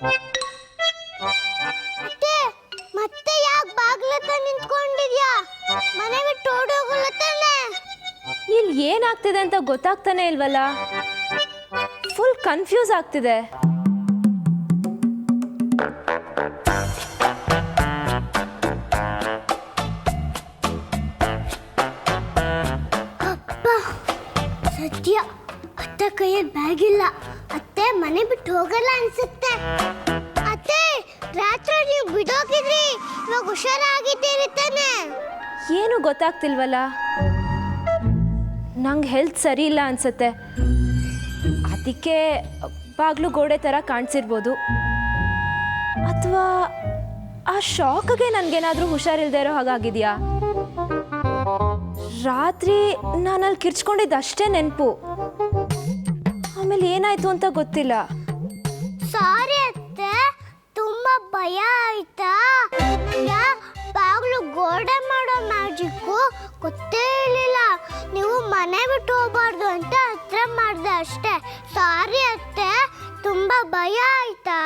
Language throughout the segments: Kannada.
ಅತ್ತೆ ಮತ್ತೆ ಯಾಕೆ ಬಾಗ್ಲತ್ತ ನಿಂತ್ಕೊಂಡಿದ್ಯಾ? ಮನೆ ಬಿಟ್ಟು ಓಡೋಗಲ್ಲ ತಾನೆ? ಇಲ್ಲಿ ಏನಾಗ್ತಿದೆ ಅಂತ ಗೊತ್ತಾಗ್ತಾನೆ ಇಲ್ವಲ್ಲ. ಫುಲ್ ಕನ್ಫ್ಯೂಸ್ ಆಗ್ತಿದೆ. ಅಪ್ಪ ಸತ್ಯ, ಅತ್ತೆ ಕೈಯಲ್ಲಿ ಬ್ಯಾಗ್ ಇಲ್ಲ. ಅತ್ತೆ ಮನೆ ಬಿಟ್ಟು ಹೋಗಲ್ಲ ಅನ್ಸುತ್ತೆ. ಅತ್ತೆ ರಾತ್ರಿ ನೀವು ಬಿಡೋಗಿದ್ರಿ, ಇವಾಗ ಹುಷಾರಾಗಿದ್ದೀರಿ ತಾನೆ? ಏನು ಗೊತ್ತಾಗ್ತಿಲ್ವಲ್ಲ. ನಂಗೆ ಹೆಲ್ತ್ ಸರಿ ಇಲ್ಲ ಅನ್ಸುತ್ತೆ. ಅದಕ್ಕೆ ಬಾಗ್ಲು ಗೋಡೆ ಥರ ಕಾಣಿಸಿರ್ಬೋದು. ಅಥವಾ ಆ ಶಾಕ್ಗೆ ನನಗೇನಾದರೂ ಹುಷಾರಿಲ್ದೇ ಇರೋ ಹಾಗಾಗಿದೆಯಾ? ರಾತ್ರಿ ನಾನಲ್ಲಿ ಕಿರ್ಚ್ಕೊಂಡಿದ್ದು ಅಷ್ಟೇ ನೆನಪು. ಆಮೇಲೆ ಏನಾಯ್ತು ಅಂತ ಗೊತ್ತಿಲ್ಲ. ಸಾರಿ ಅತ್ತೆ, ತುಂಬಾ ಭಯ ಆಯ್ತಾ? ಬಾಗ್ಲು ಗೋಡೆ ಮಾಡೋ ಮ್ಯಾಜಿಕ್ಕು ಗೊತ್ತೇ ಇರಲಿಲ್ಲ. ನೀವು ಮನೆ ಬಿಟ್ಟು ಹೋಗ್ಬಾರ್ದು ಅಂತ ಹತ್ರ ಮಾಡಿದೆ ಅಷ್ಟೇ. ಸಾರಿ ಅತ್ತೆ, ತುಂಬಾ ಭಯ ಆಯ್ತಾ?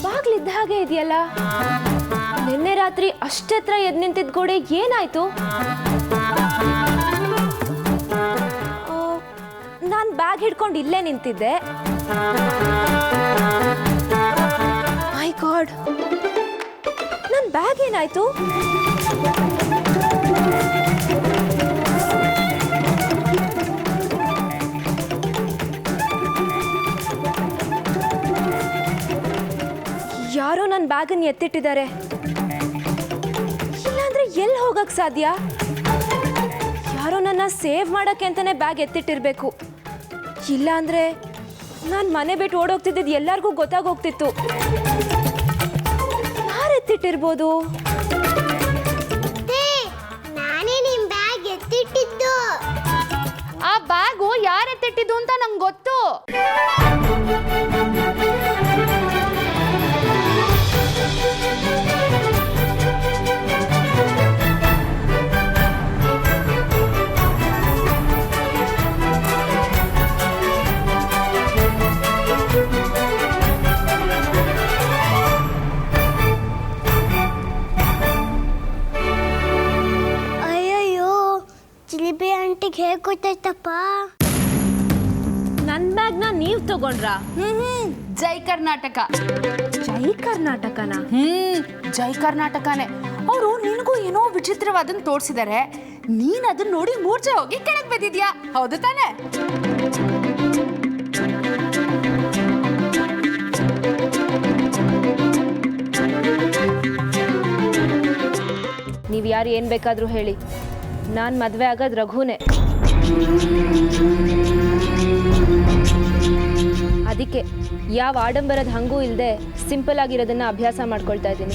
ಬಾಗ್ಲಿದ್ದ ಹಾಗೆ ಇದೆಯಲ್ಲ. ನಿನ್ನೆ ರಾತ್ರಿ ಅಷ್ಟೆತ್ರ ಎದ್ದು ನಿಂತಿದ್ದ ಗೋಡೆ ಏನಾಯ್ತು? ನಾನು ಬ್ಯಾಗ್ ಹಿಡ್ಕೊಂಡು ಇಲ್ಲೇ ನಿಂತಿದ್ದೆ. ಮೈ ಗಾಡ್, ನನ್ನ ಬ್ಯಾಗ್ ಏನಾಯ್ತು? ಯಾರೋ ನನ್ನ ಬ್ಯಾಗನ್ನು ಎತ್ತಿಟ್ಟಿದ್ದಾರೆ. ಇಲ್ಲಾಂದ್ರೆ ಎಲ್ಲಿ ಹೋಗಕ್ ಸಾಧ್ಯ? ಯಾರೋ ನನ್ನ ಸೇವ್ ಮಾಡಕ್ಕೆ ಅಂತಾನೆ ಬ್ಯಾಗ್ ಎತ್ತಿಟ್ಟಿರ್ಬೇಕು. ಇಲ್ಲಾಂದ್ರೆ ನಾನು ಮನೆ ಬಿಟ್ಟು ಓಡೋಗ್ತಿದ್ದು ಎಲ್ಲರಿಗೂ ಗೊತ್ತಾಗೋಗ್ತಿತ್ತು. ಯಾರು ಎತ್ತಿಟ್ಟಿರ್ಬೋದು? ನಾನೇ ನಿಮ್ ಬ್ಯಾಗ್ ಎತ್ತಿಟ್ಟಿದ್ದು. ಆ ಬ್ಯಾಗು ಯಾರು ಎತ್ತಿಟ್ಟಿದ್ದು ಅಂತ ನಂಗೆ ಗೊತ್ತು. ಜಿಲೇಬಿ ಆಂಟಿಗೆ ಹೇಗೆ ಗೊತ್ತಾಯ್ತಪ್ಪ? ನನ್ನ ಬ್ಯಾಗ್ನ ನೀವು ತಗೊಂಡ್ರಾ? ಜೈ ಕರ್ನಾಟಕ. ಜೈ ಕರ್ನಾಟಕನ? ಜೈ ಕರ್ನಾಟಕನೇ. ಅವರು ನಿನಗೂ ಏನೋ ವಿಚಿತ್ರವಾದನ್ನು ತೋರಿಸಿದ್ದಾರೆ. ನೀನು ಅದನ್ನ ನೋಡಿ ಮೂರ್ಛೆ ಹೋಗಿ ಕೆಳಗೆ ಬಿದ್ದಿದ್ಯಾ, ಹೌದು ತಾನೆ? ನೀವು ಯಾರು ಏನು ಬೇಕಾದರೂ ಹೇಳಿ, ನಾನು ಮದುವೆ ಆಗೋದು ರಘುನೇ. ಅದಕ್ಕೆ ಯಾವ ಆಡಂಬರದ ಹಂಗೂ ಇಲ್ಲದೆ ಸಿಂಪಲ್ ಆಗಿರೋದನ್ನ ಅಭ್ಯಾಸ ಮಾಡ್ಕೊಳ್ತಾ ಇದ್ದೀನಿ.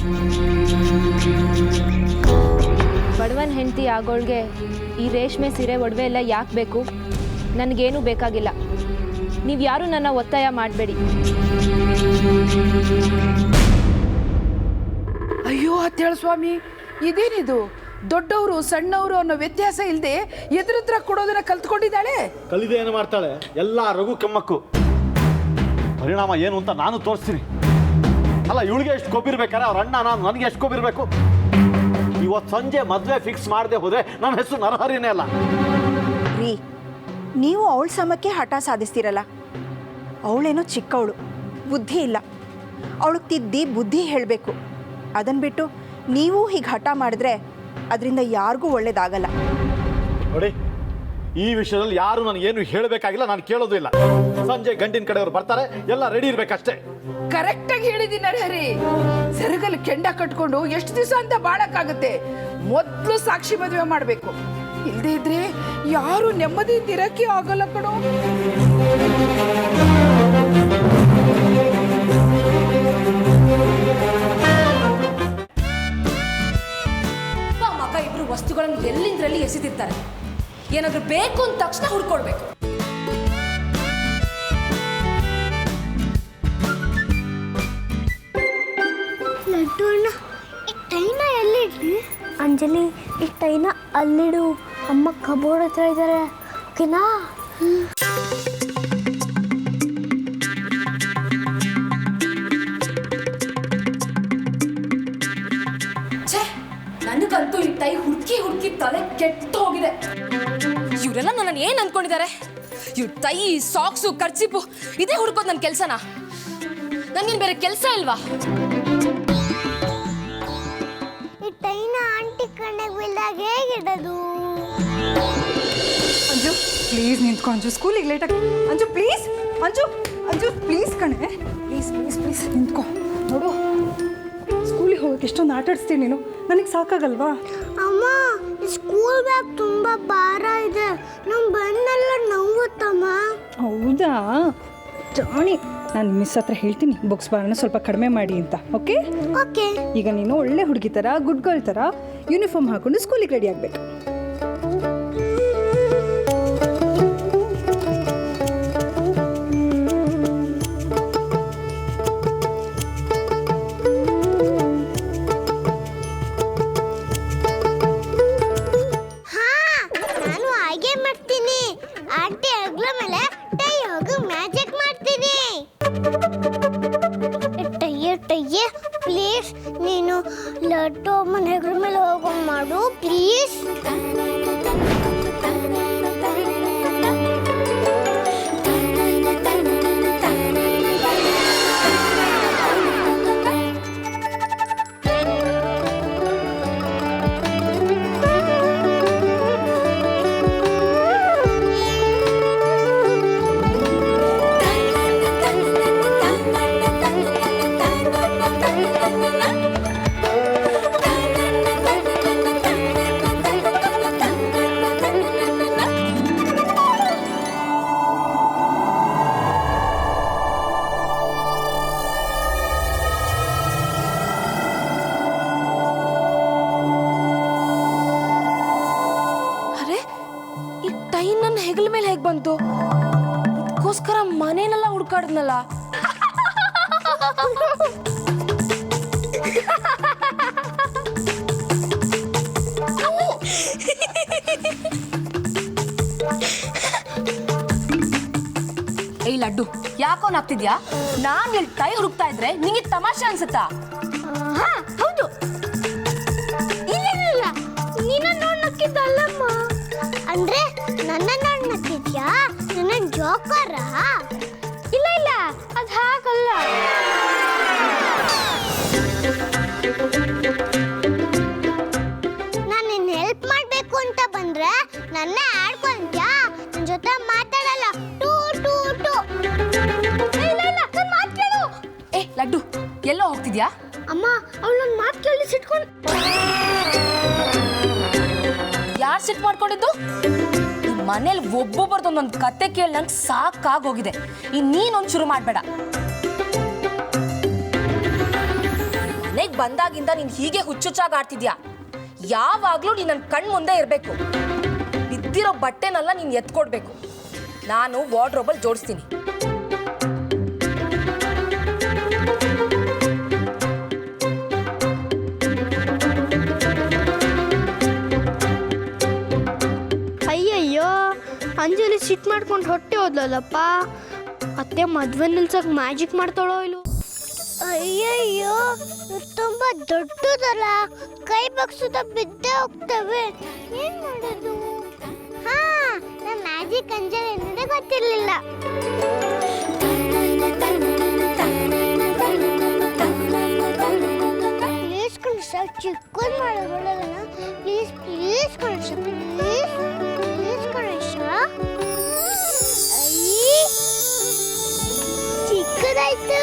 ಬಡವನ ಹೆಂಡತಿ ಆಗೋಳ್ಗೆ ಈ ರೇಷ್ಮೆ ಸೀರೆ ಒಡವೆ ಎಲ್ಲ ಯಾಕೆ ಬೇಕು? ನನಗೇನು ಬೇಕಾಗಿಲ್ಲ. ನೀವು ಯಾರು ನನ್ನ ಒತ್ತಾಯ ಮಾಡಬೇಡಿ. ಅಯ್ಯೋ ಅತ್ತೇಳು ಸ್ವಾಮಿ, ಇದೇನಿದು? ದೊಡ್ಡವರು ಸಣ್ಣವರು ಅನ್ನೋ ವ್ಯತ್ಯಾಸ ಇಲ್ಲದೆ ಎದುರುತ್ರ ಕೊಡೋದನ್ನ ಕಲ್ತ್ಕೊಂಡಿದ್ದಾಳೆ. ಕಲಿದೆ ಏನು ಮಾಡ್ತಾಳೆ? ಎಲ್ಲ ರಘು ಕೆಮ್ಮಕ್ಕು. ಪರಿಣಾಮ ಏನು ಅಂತ ನಾನು ತೋರಿಸ್ತೀನಿ. ಅಲ್ಲ, ಇವಳಿಗೆ ಎಷ್ಟು ಕೊಬ್ಬಿರ್ಬೇಕಾರೆ ಅವ್ರ ಅಣ್ಣ ನನಗೆ ಎಷ್ಟು ಕೊಬ್ಬಿರ್ಬೇಕು? ಇವತ್ತು ಸಂಜೆ ಮದುವೆ ಫಿಕ್ಸ್ ಮಾಡದೆ ಹೋದ್ರೆ ನನ್ನ ಹೆಸರು ನರಹರಿನೇ ಅಲ್ಲ. ರೀ, ನೀವು ಅವಳ ಸಮಕ್ಕೆ ಹಠ ಸಾಧಿಸ್ತೀರಲ್ಲ. ಅವಳೇನೋ ಚಿಕ್ಕವಳು, ಬುದ್ಧಿ ಇಲ್ಲ. ಅವಳಿಗೆ ತಿದ್ದಿ ಬುದ್ಧಿ ಹೇಳಬೇಕು. ಅದನ್ನು ಬಿಟ್ಟು ನೀವು ಹೀಗೆ ಹಠ ಮಾಡಿದ್ರೆ ಅದರಿಂದ ಯಾರಿಗೂ ಒಳ್ಳೇದಾಗಲ್ಲ. ನೋಡಿ, ಈ ವಿಷಯದಲ್ಲಿ ಯಾರು ನನಗೇನು ಹೇಳಬೇಕಾಗಿಲ್ಲ, ನಾನು ಕೇಳೋದು ಇಲ್ಲ. ಸಂಜೆ ಗಂಡಿನ ಕಡೆಯವರು ಬರ್ತಾರೆ, ಎಲ್ಲ ರೆಡಿ ಇರ್ಬೇಕಷ್ಟೇ. ಕರೆಕ್ಟಾಗಿ ಹೇಳಿದ್ದೀನಿ ಹರಿ. ಸೆರಗಲ್ಲಿ ಕೆಂಡ ಕಟ್ಕೊಂಡು ಎಷ್ಟು ದಿವಸ ಅಂತ ಬಾಳಕ್ಕಾಗುತ್ತೆ? ಮೊದಲು ಸಾಕ್ಷಿ ಮದುವೆ ಮಾಡಬೇಕು. ಇಲ್ಲದೆ ಇದ್ರೆ ಯಾರು ನೆಮ್ಮದಿಯಿಂದ ಇರಕ್ಕೆ ಆಗಲ್ಲ ಕಣೋ. ಮಗ ಇಬ್ರು ವಸ್ತುಗಳನ್ನು ಎಲ್ಲಿಂದ್ರಲ್ಲಿ ಎಸೆದಿರ್ತಾರೆ. ಏನಾದ್ರೂ ಬೇಕು ಅಂದ ತಕ್ಷಣ ಹುಡ್ಕೊಡ್ಬೇಕು. ಅಂಜಲಿ ಈ ಟೈನ ಅಲ್ಲಿಡು, ಅಮ್ಮ ಕಬೋರ್ಡ್ ಹತ್ರ ಇದ್ದಾರೆ, ಓಕೆನಾ? ನನಗಂತೂ ಈ ಟೈ ಹುಡುಕಿ ಹುಡುಕಿ ತಲೆ ಕೆಟ್ಟು ಹೋಗಿದೆ. ಇವರೆಲ್ಲ ನನ್ನನ್ನು ಏನು ಅನ್ಕೊಂಡಿದ್ದಾರೆ? ಇವ್ರ ಟೈ, ಸಾಕ್ಸು, ಕರ್ಚಿಪು ಇದೇ ಹುಡ್ಕೋದು ನನ್ನ ಕೆಲಸನಾ? ನನಗೇನು ಬೇರೆ ಕೆಲಸ ಇಲ್ವಾ? ಈ ಟೈನ ಆಂಟಿ ಕಣ್ಣಿಗೆ ಬಿಲ್ದಾಗ ಹೇಗಿಡೋದು? ಅಂಜು ಪ್ಲೀಸ್ ನಿಂತ್ಕೊ ಅಂಜು, ಸ್ಕೂಲಿಗೆ ಲೇಟಾಗಿ. ಅಂಜು ಪ್ಲೀಸ್, ಅಂಜು ಅಂಜು ಪ್ಲೀಸ್ ಕಣೆ, ಪ್ಲೀಸ್ ಪ್ಲೀಸ್ ಪ್ಲೀಸ್ ನಿಂತ್ಕೊ. ನೋಡು, ಸ್ಕೂಲಿಗೆ ಹೋಗಕ್ಕೆ ಎಷ್ಟೊಂದು ಆಟ ಆಡಿಸ್ತೀನಿ ನೀನು, ನನಗೆ ಸಾಕಾಗಲ್ವಾ? ಅಮ್ಮ, ಸ್ಕೂಲ್ ಬ್ಯಾಗ್ ತುಂಬ ಭಾರ ಇದೆ, ನಂಗೆ ಬೆನ್ನೆಲ್ಲ ನೋವುತ್ತಮ್ಮ. ಹೌದಾ ಜಾಣಿ, ನಾನು ಮಿಸ್ ಹತ್ರ ಹೇಳ್ತೀನಿ ಬುಕ್ಸ್ ಭಾರನ ಸ್ವಲ್ಪ ಕಡಿಮೆ ಮಾಡಿ ಅಂತ. Okay okay. ಈಗ ನೀನು ಒಳ್ಳೆ ಹುಡುಗಿ ಥರ, ಗುಡ್ ಗರ್ಲ್ ಥರ ಯೂನಿಫಾರ್ಮ್ ಹಾಕೊಂಡು ಸ್ಕೂಲಿಗೆ ರೆಡಿ ಆಗಬೇಕು. ಪ್ಲೀಸ್ ನೀನು ಲಡ್ಡು ಮನೆ ಹೆಗ್ರ ಮೇಲೆ ಹೋಗೋ ಮಾಡು ಪ್ಲೀಸ್. ಹೆಗಲ ಮೇಲೆ ಹೇಗೆ ಬಂತು? ಇದಕ್ಕೋಸ್ಕರ ಮನೇನೆಲ್ಲ ಹುಡ್ಕಾಡ್ನಲ್ಲ. ಏಯ್ ಲಡ್ಡು, ಯಾಕೋ ನಗ್ತಿದ್ಯಾ? ನಾನ್ ಇಲ್ಲಿ ಟೈ ಹುಡುಕ್ತಾ ಇದ್ರೆ ನಿಂಗೆ ತಮಾಷೆ ಅನ್ಸುತ್ತಾ? ಹೌದು, ಇಲ್ಲ ನೀನ ನೋಡ್ ನಕ್ಕಿದ್ದಲ್ಲಮ್ಮ. ಅಂದ್ರೆ ನನ್ನ ನೋಡ್ ನಕ್ಕಿದ್ಯಾ? ನನ್ನ ಜೋಕರ? ಇಲ್ಲ ಅದ್ ಹಾಗಲ್ಲ. ನಾನು ನಿನ್ನ ಹೆಲ್ಪ್ ಮಾಡ್ಬೇಕು ಅಂತ ಬಂದ್ರೆ ನನ್ನ ಆಡ್ಕೊಂತ್ಯಾ? ನನ್ನ ಜೊತೆ ಮಾತಾಡಲ್ಲ. Two two two. ಇಲ್ಲ ನನ್ನ ಮಾತು ಕೇಳು. ಏ ಲಡ್ಡು, ಎಲ್ಲೋ ಹೋಗ್ತಿದ್ಯಾ? ಅಮ್ಮ, ಅವಳು ನನ್ನ ಮಾತು ಕೇಳಿ ಸಿಟ್ಕೊಂಡು. ಯಾರು ಸಿಟ್ ಮಾಡ್ಕೊಂಡಿದ್ದು? ಮನೇಲಿ ಒಬ್ಬೊಬ್ಬರದೊಂದೊಂದು ಕತೆ ಕೇಳಿ ನಂಗೆ ಸಾಕಾಗೋಗಿದೆ. ನೀನೊಂದು ಶುರು ಮಾಡಬೇಡ. ಮನೆಗೆ ಬಂದಾಗಿಂದ ನೀನು ಹೀಗೆ ಹುಚ್ಚುಚ್ಚಾಗಿ ಆಡ್ತಿದ್ಯಾ. ಯಾವಾಗಲೂ ನೀನು ನನ್ನ ಕಣ್ಣು ಮುಂದೆ ಇರಬೇಕು. ಬಿದ್ದಿರೋ ಬಟ್ಟೆನೆಲ್ಲ ನೀನು ಎತ್ಕೊಡ್ಬೇಕು. ನಾನು ವಾರ್ಡ್ರೋಬಲ್ಲಿ ಜೋಡಿಸ್ತೀನಿ. ಅಯ್ಯಯ್ಯೋ, ಅಂಜಲಿ ಸಿಟ್ ಮಾಡ್ಕೊಂಡು ಹೊಟ್ಟೆ ಹೋದ್ಲಲ್ಲಪ್ಪ. ಅತ್ತೆ ಮದ್ವೆ ನಿಲ್ಸಕ್ ಮ್ಯಾಜಿಕ್ ಮಾಡ್ತಾಳೋ ಇಲ್ಲೋ. ಅಯ್ಯಯ್ಯೋ, ತುಂಬಾ ದೊಡ್ಡದಲ್ಲ, ಕೈ ಬಗ್ಸುತ್ತ ಬಿದ್ದೇ ಹೋಗ್ತವೆ. ಏನ್ ಮಾಡೋದು? ಹಾ, ನನ್ನ ಮ್ಯಾಜಿಕ್ ಅಂಜಲಿ ಅನ್ನೋದೇ ಗೊತ್ತಿರ್ಲಿಲ್ಲ. ಪ್ಲೀಸ್ ಕಣಸ, ಚಿಕ್ಕದ್ ಮಾಡೋದನ್ನ ಪ್ಲೀಸ್ ಪ್ಲೀಸ್ ಕಣಸ, ಪ್ಲೀಸ್ ಪ್ಲೀಸ್ ಕಣಸ. ಚಿಕ್ಕದಾಯ್ತು.